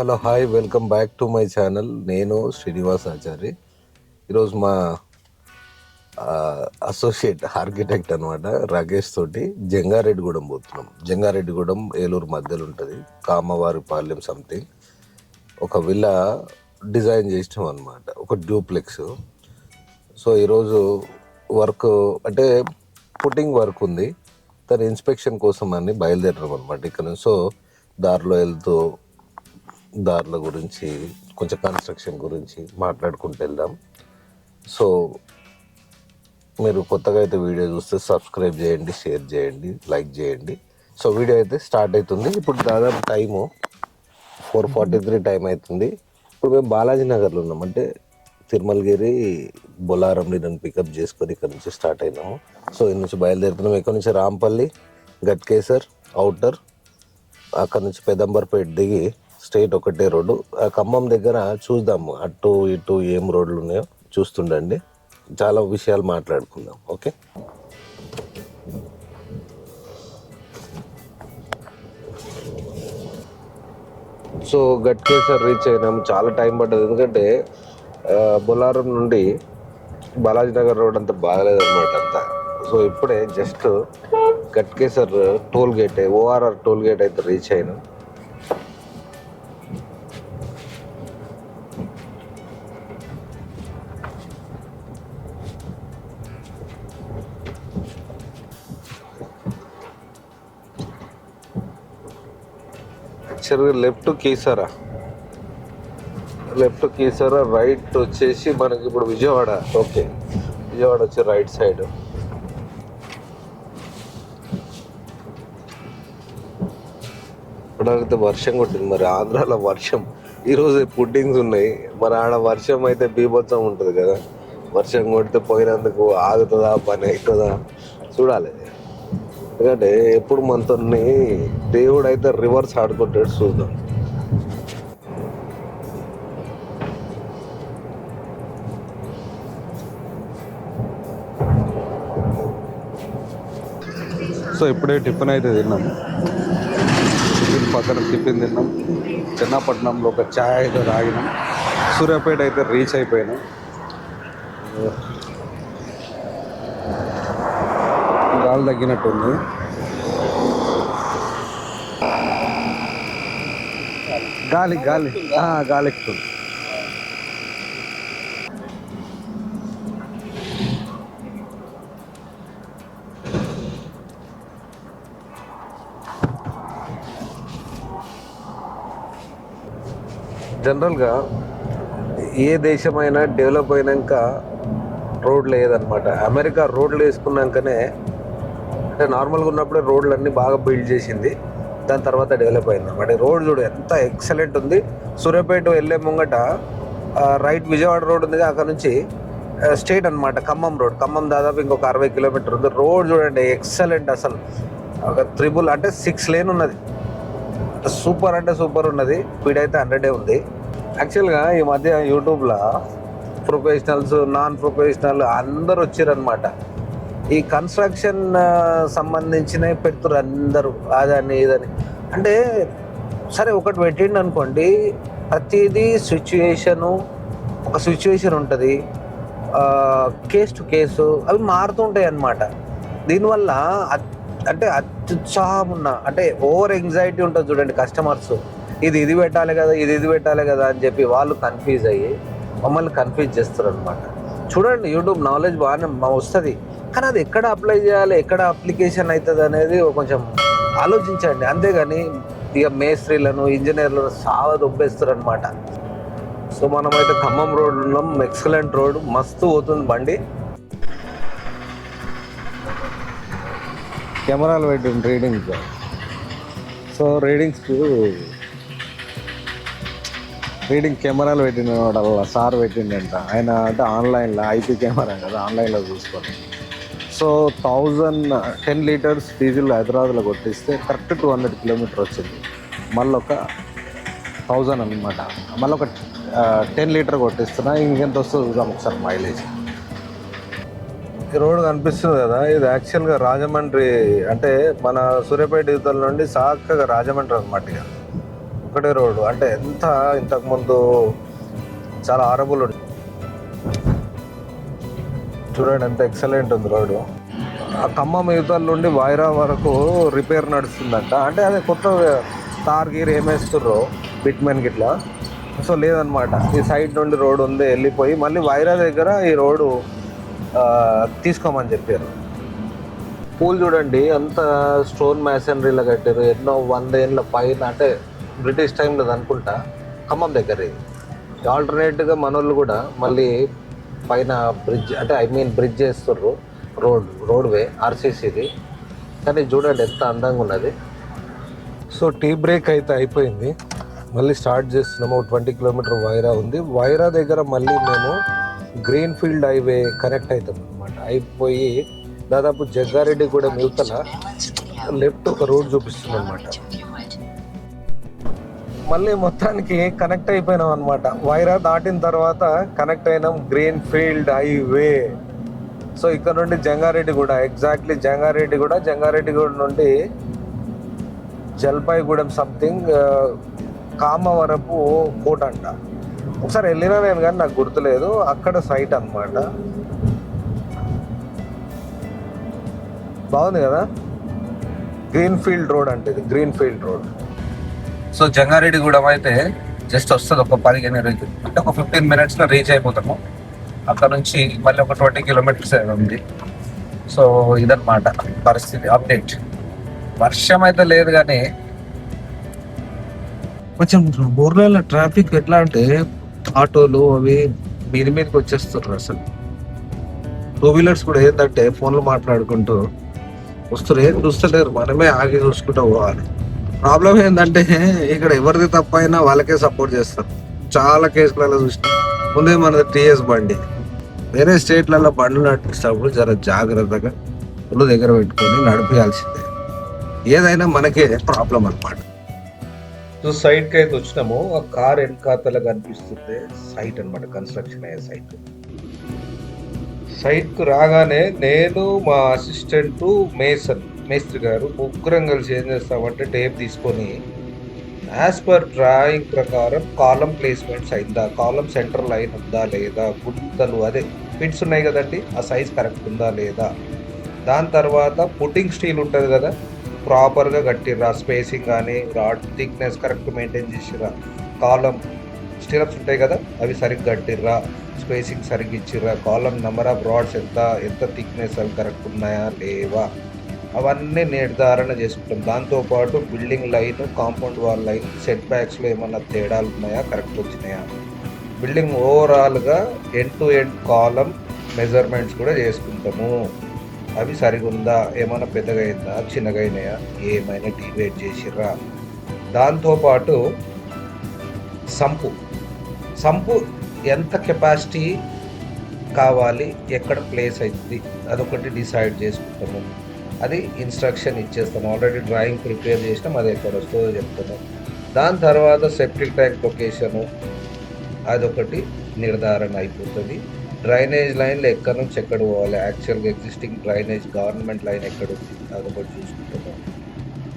Hello hi welcome back to my channel. నేను శ్రీనివాస్ ఆచారి. ఈరోజు మా అసోసియేట్ ఆర్కిటెక్ట్ అనమాట రాకేష్ తోటి జంగారెడ్డిగూడెం పోతున్నాం. జంగారెడ్డిగూడెం ఏలూరు మధ్యలో ఉంటుంది, కామవారి పాలెం సంథింగ్. ఒక విల్లా డిజైన్ చేసినాం అనమాట, ఒక డ్యూప్లెక్స్. సో ఈరోజు వర్క్ అంటే పుట్టింగ్ వర్క్ ఉంది, దాని ఇన్స్పెక్షన్ కోసం అని బయలుదేరాం అనమాట ఇక్కడ నుంచి. సో దారిలో వెళ్తూ దారుల గురించి, కొంచెం కన్స్ట్రక్షన్ గురించి మాట్లాడుకుంటూ వెళ్దాం. సో మీరు కొత్తగా అయితే వీడియో చూస్తే సబ్స్క్రైబ్ చేయండి, షేర్ చేయండి, లైక్ చేయండి. సో వీడియో అయితే స్టార్ట్ అవుతుంది. ఇప్పుడు దాదాపు టైము 4:43 టైం అవుతుంది. ఇప్పుడు మేము బాలాజీ నగర్లో ఉన్నాం, అంటే తిరుమలగిరి బొలారంని నన్ను పికప్ చేసుకొని ఇక్కడ నుంచి స్టార్ట్ అయినాము. సో ఇక్కడ నుంచి బయలుదేరుతున్నాం. ఇక్కడ నుంచి రాంపల్లి, గట్కేసర్ అవుటర్, అక్కడ నుంచి పెదంబర్పేట దిగి స్ట్రైట్ ఒకటే రోడ్డు. ఆ ఖమ్మం దగ్గర చూద్దాము, అటు ఇటు ఏం రోడ్లు ఉన్నాయో చూస్తుండండి. చాలా విషయాలు మాట్లాడుకుందాం. ఓకే, సో గట్కేసర్ రీచ్ అయినాం. చాలా టైం పడ్డది, ఎందుకంటే బొలారం నుండి బాలాజీ నగర్ రోడ్ అంతా బాగలేదన్నమాట అంతా. సో ఇప్పుడే just Ghatkesar toll gate, ORR toll gate అయితే రీచ్ అయినాం. యాక్చువల్గా లెఫ్ట్ కీసరా, రైట్ వచ్చేసి మనకి ఇప్పుడు విజయవాడ. ఓకే, విజయవాడ వచ్చి రైట్ సైడ్. ఇప్పుడైతే వర్షం కొట్టింది, మరి ఆంధ్రాలో వర్షం. ఈరోజు పుడ్డింగ్స్ ఉన్నాయి, మరి ఆడ వర్షం అయితే బీభత్సం ఉంటుంది కదా. వర్షం కొడితే పోయినందుకు ఆగుతుందా, పని అవుతుందా చూడాలి. ఎందుకంటే ఎప్పుడు మనతో దేవుడు అయితే రివర్స్ ఆడుకుంటాడు, చూద్దాం. సో ఇప్పుడే టిఫిన్ అయితే తిన్నాము, పక్కన టిఫిన్ తిన్నాం. చెన్నాపట్నంలో ఒక ఛాయ్ అయితే తాగినాం. సూర్యాపేట అయితే రీచ్ అయిపోయినాం. గాలి తగ్గినట్టుంది. గాలి గాలి గాలి ఎక్కుతుంది. జనరల్గా ఏ దేశమైనా డెవలప్ అయినాక రోడ్లు లేదనమాట. అమెరికా రోడ్లు వేసుకున్నాకనే, అంటే నార్మల్గా ఉన్నప్పుడే రోడ్లు అన్నీ బాగా బిల్డ్ చేసింది, దాని తర్వాత డెవలప్ అయింది అనమాట. రోడ్ చూడు ఎంత ఎక్సలెంట్ ఉంది. సూర్యాపేట వెళ్ళే ముంగట రైట్ విజయవాడ రోడ్ ఉంది, అక్కడ నుంచి స్ట్రైట్ అనమాట ఖమ్మం రోడ్. ఖమ్మం దాదాపు ఇంకొక 60 కిలోమీటర్ ఉంది. రోడ్ చూడండి ఎక్సలెంట్, అసలు ఒక 6 లేన్ ఉన్నది. సూపర్ అంటే సూపర్ ఉన్నది. స్పీడ్ అయితే 100 ఉంది. యాక్చువల్గా ఈ మధ్య యూట్యూబ్లో ప్రొఫెషనల్స్, నాన్ ప్రొఫెషనల్ అందరు వచ్చారనమాట. ఈ కన్స్ట్రక్షన్ సంబంధించినవి పెడుతున్నారు అందరూ, అదని ఇదని. అంటే సరే ఒకటి పెట్టిండు అనుకోండి, ప్రతిదీ ఒక సిచ్యువేషన్ ఉంటుంది, కేస్ టు కేసు అవి మారుతుంటాయి అన్నమాట. దీనివల్ల అంటే అత్యుత్సాహం అంటే ఓవర్ ఎంగ్జైటీ ఉంటుంది చూడండి. కస్టమర్స్ ఇది పెట్టాలి కదా, ఇది పెట్టాలి కదా అని చెప్పి వాళ్ళు కన్ఫ్యూజ్ అయ్యి మమ్మల్ని కన్ఫ్యూజ్ చేస్తారు అనమాట. చూడండి, యూట్యూబ్ నాలెడ్జ్ బాగానే వస్తుంది, కానీ అది ఎక్కడ అప్లై చేయాలి, ఎక్కడ అప్లికేషన్ అవుతుంది అనేది కొంచెం ఆలోచించండి. అంతేగాని ఇక మేస్త్రీలను, ఇంజనీర్లను చాలా దొబ్బేస్తారు అనమాట. సో మనమైతే ఖమ్మం రోడ్ ఉన్నాం. ఎక్సలెంట్ రోడ్, మస్తు పోతుంది బండి. కెమెరాలు పెట్టింది రీడింగ్స్. సో రీడింగ్ కెమెరాలు పెట్టిన వాళ్ళ సార్ పెట్టిండంట. ఆయన అంటే ఆన్లైన్లో, ఐపీ కెమెరా కదా, ఆన్లైన్లో చూసుకోండి. సో 1010 లీటర్స్ డీజిల్ హైదరాబాద్లో కొట్టిస్తే కరెక్ట్ 200 కిలోమీటర్ వచ్చింది. మళ్ళీ ఒక 1000 అనమాట. మళ్ళీ ఒక 10 లీటర్ కొట్టిస్తున్నా. ఇంకెంత వస్తుంది చూద్దాం ఒకసారి మైలేజ్. ఈ రోడ్ కనిపిస్తుంది కదా, ఇది యాక్చువల్గా రాజమండ్రి, అంటే మన సూర్యాపేట యువతల నుండి చక్కగా రాజమండ్రి అనమాట. ఇక ఒకటే రోడ్డు అంటే ఎంత ఇంతకుముందు చాలా హారబుల్ ఉంది. చూడండి ఎంత ఎక్సలెంట్ ఉంది రోడ్డు. ఆ ఖమ్మం యువతల నుండి వైరా వరకు రిపేర్ నడుస్తుందంట. అంటే అదే కొత్త తార్ గీర్ ఏమేస్తుర్రో బిట్మెన్ గిట్లా. సో లేదనమాట, ఈ సైడ్ నుండి రోడ్డు ఉంది వెళ్ళిపోయి మళ్ళీ వైరా దగ్గర ఈ రోడ్డు తీసుకోమని చెప్పారు. పూల్ చూడండి అంత స్టోన్ మ్యాసనరీలో కట్టారు. ఎన్నో 100 ఏళ్ళ పైన, అంటే బ్రిటిష్ టైంలో అనుకుంటా ఖమ్మం దగ్గర. ఇది ఆల్టర్నేట్గా మనోళ్ళు కూడా మళ్ళీ పైన బ్రిడ్జ్, అంటే బ్రిడ్జ్ చేస్తుర్రు, రోడ్వే ఆర్సీసీది. కానీ చూడండి ఎంత అందంగా ఉన్నది. సో టీ బ్రేక్ అయితే అయిపోయింది, మళ్ళీ స్టార్ట్ చేస్తున్నాము. 20 కిలోమీటర్ వైరా ఉంది. వైరా దగ్గర మళ్ళీ మేము గ్రీన్ ఫీల్డ్ హైవే కనెక్ట్ అవుతాం అనమాట. అయిపోయి దాదాపు జగ్గారెడ్డి కూడా యువతల లెఫ్ట్ ఒక రోడ్ చూపిస్తుంది అనమాట. మళ్ళీ మొత్తానికి కనెక్ట్ అయిపోయినాం అనమాట. వైరా దాటిన తర్వాత కనెక్ట్ అయినాం గ్రీన్ ఫీల్డ్ హైవే. సో ఇక్కడ నుండి జంగారెడ్డిగూడ, ఎగ్జాక్ట్లీ జంగారెడ్డిగూడ నుండి జల్పాయిగూడెం సంథింగ్ కామవరపు కోట అంట. ఒకసారి వెళ్ళినా నేను కానీ నాకు గుర్తులేదు. అక్కడ సైట్ అన్నమాట. బాగుంది కదా, గ్రీన్ ఫీల్డ్ రోడ్ అంటే ఇది green field road. So Jangareddygudem అయితే జస్ట్ వస్తుంది ఒక 15 అంటే ఒక 15 minutesలో రీచ్ అయిపోతాము. అక్కడ నుంచి మళ్ళీ ఒక 20 కిలోమీటర్స్ ఉంది. సో ఇదన్నమాట పరిస్థితి, అప్డేట్. వర్షం అయితే లేదు కానీ కొంచెం బోర్లలో ట్రాఫిక్ ఎట్లా అంటే ఆటోలు అవి మీదకి వచ్చేస్తున్నారు. అసలు 2 వీలర్స్ కూడా ఏంటంటే ఫోన్లు మాట్లాడుకుంటూ వస్తారు, ఏం చూస్తలేరు, మనమే ఆగి చూసుకుంటూ పోవాలి. ప్రాబ్లం ఏంటంటే ఇక్కడ ఎవరిది తప్పైనా వాళ్ళకే సపోర్ట్ చేస్తారు. చాలా కేసులలో చూసిన ముందే మనది టీఎస్ బండి. వేరే స్టేట్లలో బండ్లు నడిపిస్తప్పుడు జర జాగ్రత్తగా ఒళ్ళు దగ్గర పెట్టుకొని నడిపించాల్సిందే. ఏదైనా మనకే ప్రాబ్లం అన్నమాట. సో సైట్కి అయితే వచ్చినాము. ఆ కార్ వెనకాతల కనిపిస్తుంది సైట్ అనమాట, కన్స్ట్రక్షన్ అయ్యే సైట్. సైట్కు రాగానే నేను, మా అసిస్టెంట్ మేస్త్రి గారు ముగ్గురం కలిసి ఏం చేస్తామంటే టేప్ తీసుకొని యాజ్ పర్ డ్రాయింగ్ ప్రకారం కాలం ప్లేస్మెంట్స్ అయిందా, కాలం సెంటర్ లైన్ ఉందా లేదా, గుంతలు అదే ఫిట్స్ ఉన్నాయి కదండి ఆ సైజ్ కరెక్ట్ ఉందా లేదా, దాని తర్వాత పుట్టింగ్ స్టీల్ ఉంటుంది కదా ప్రాపర్గా కట్టిర్రా, స్పేసింగ్ కానీ రాడ్ థిక్నెస్ కరెక్ట్ మెయింటైన్ చేసిర్రా, కాలం స్టిరప్స్ ఉంటాయి కదా అవి సరిగ్గా కట్టిర్రా, స్పేసింగ్ సరిగ్గా ఇచ్చిర్రా, కాలం నెంబర్ ఆఫ్ రాడ్స్ ఎంత థిక్నెస్ అవి కరెక్ట్ ఉన్నాయా లేవా, అవన్నీ నిర్ధారణ చేసుకుంటాం. దాంతోపాటు building line, compound wall line, set బ్యాక్స్లో ఏమన్నా తేడాలు ఉన్నాయా, కరెక్ట్ వచ్చినాయా, బిల్డింగ్ ఓవరాల్గా end to end column measurements కూడా చేసుకుంటాము. అవి సరిగా ఉందా, ఏమైనా పెద్దగా అయిందా, చిన్నగా అయినాయా, ఏమైనా డివైడ్ చేసిర్రా. దాంతోపాటు సంపు ఎంత కెపాసిటీ కావాలి, ఎక్కడ ప్లేస్ అవుతుంది, అదొకటి డిసైడ్ చేసుకుంటాము. అది ఇన్స్ట్రక్షన్ ఇచ్చేస్తాము. ఆల్రెడీ డ్రాయింగ్ ప్రిపేర్ చేసినాం, అది ఎక్కడ వస్తుందో చెప్తాము. దాని తర్వాత సెప్టిక్ ట్యాంక్ లొకేషను అదొకటి నిర్ధారణ అయిపోతుంది. డ్రైనేజ్ లైన్లు ఎక్కడి నుంచి ఎక్కడ పోవాలి, యాక్చువల్గా ఎగ్జిస్టింగ్ డ్రైనేజ్ గవర్నమెంట్ లైన్ ఎక్కడ ఉంది అదొకటి చూసుకుంటున్నాం.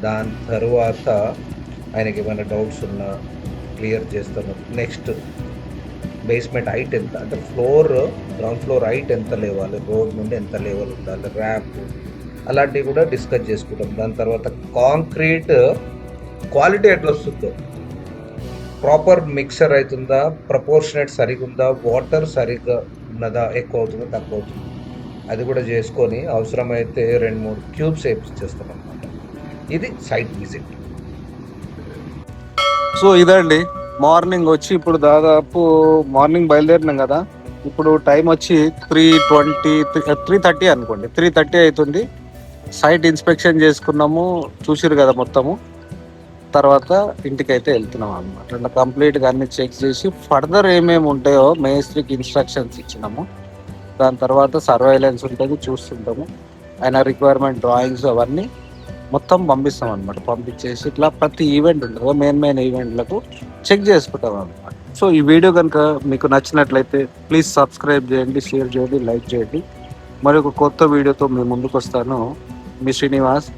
దాని తర్వాత ఆయనకి ఏమైనా డౌట్స్ ఉన్నా క్లియర్ చేస్తాము. నెక్స్ట్ బేస్మెంట్ హైట్ ఎంత, అంటే గ్రౌండ్ ఫ్లోర్ హైట్ ఎంత లేవాలి, రోడ్ నుండి ఎంత లెవెల్ ఉండాలి, ర్యాంప్ అలాంటివి కూడా డిస్కస్ చేసుకుంటాం. దాని తర్వాత కాంక్రీట్ క్వాలిటీ ఎట్లా వస్తుందో, ప్రాపర్ మిక్సర్ అవుతుందా, ప్రపోర్షనేట్ సరిగా ఉందా, వాటర్ సరిగ్గా ఉన్నదా, ఎక్కువ అవుతుందా తక్కువ అవుతుంది, అది కూడా చేసుకొని అవసరమైతే 2-3 క్యూబ్స్ వేపించేస్తాం అనమాట. ఇది సైట్ విజిట్. సో ఇదండి మార్నింగ్ వచ్చి, ఇప్పుడు దాదాపు మార్నింగ్ బయలుదేరినాం కదా, ఇప్పుడు టైం వచ్చి 3:30 అనుకోండి, 3:30 అవుతుంది. సైట్ ఇన్స్పెక్షన్ చేసుకున్నాము, చూసిరు కదా మొత్తము. తర్వాత ఇంటికి అయితే వెళ్తున్నాం అనమాట. కంప్లీట్గా అన్ని చెక్ చేసి ఫర్దర్ ఏమేమి ఉంటాయో మేస్త్రికి ఇన్స్ట్రక్షన్స్ ఇచ్చినాము. దాని తర్వాత సర్వైలెన్స్ ఉంటుంది, చూస్తుంటాము. ఆయన రిక్వైర్మెంట్ డ్రాయింగ్స్ అవన్నీ మొత్తం పంపిస్తాం అనమాట. పంపించేసి ఇట్లా ప్రతి ఈవెంట్ ఉంటుందో మెయిన్ ఈవెంట్లకు చెక్ చేసుకుంటాం అనమాట. సో ఈ వీడియో కనుక మీకు నచ్చినట్లయితే ప్లీజ్ సబ్స్క్రైబ్ చేయండి, షేర్ చేయండి, లైక్ చేయండి. మరి ఒక కొత్త వీడియోతో మీ ముందుకు వస్తాను. మీ శ్రీనివాస్.